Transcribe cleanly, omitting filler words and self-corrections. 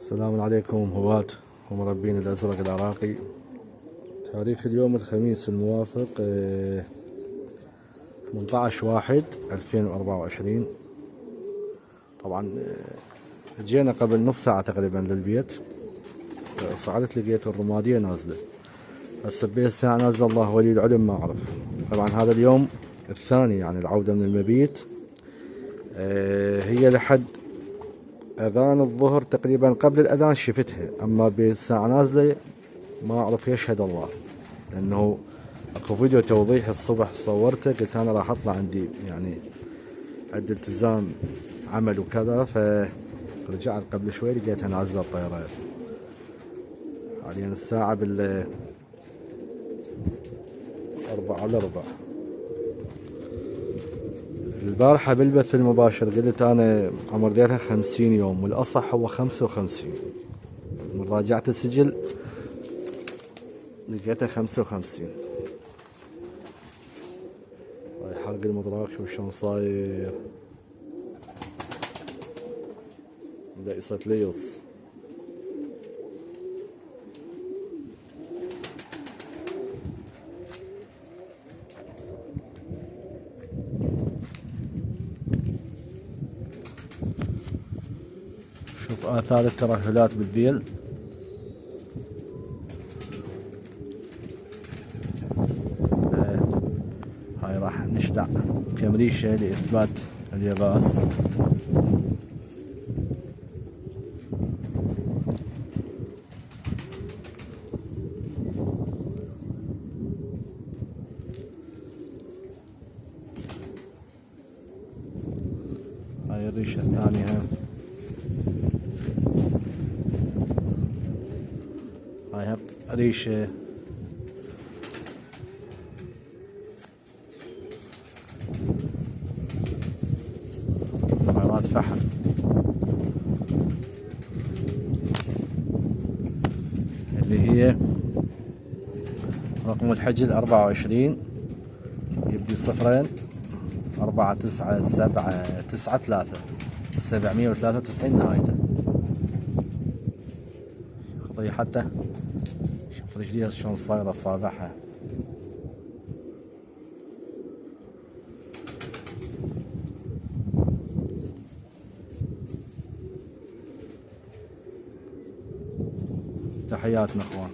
السلام عليكم هواة ومربين الأزرق العراقي. تاريخ اليوم الخميس الموافق 18/1/2024. طبعا جينا قبل نص ساعة تقريبا للبيت. صعدت لقيت الرمادية نازلة، هسه بيه الساعة نازلة الله ولي العلم ما أعرف. طبعا هذا اليوم الثاني يعني العودة من المبيت. هي لحد اذان الظهر تقريبا قبل الاذان شفتها، اما بالساعة نازلة ما اعرف يشهد الله، لانه اكو فيديو توضيح الصبح صورته، قلت انا راح اطلع عندي يعني عندي التزام عمل وكذا، فرجعت قبل شوي لقيتها نازلة الطيارة. حاليا الساعة 4:15. البارحة بالبث المباشر قلت انا عمر ديرها 50 يوم والاصح هو 55. من راجعت السجل لقيتها 55. هاي حرق المضراق شوف شلون صاير، ليصة ليص. شوف آثار الترهلات بالذيل. هاي راح نشلع كمريشة لإثبات الياباس. هاي الريشة الثانية، هاي ريشة. صايرات فحم. اللي هي رقم الحجل 24، يبدي صفرين 49793 793 نهايته. خطية حتى شوف رجليها شلون صايرة صابعها. تحياتنا اخوان.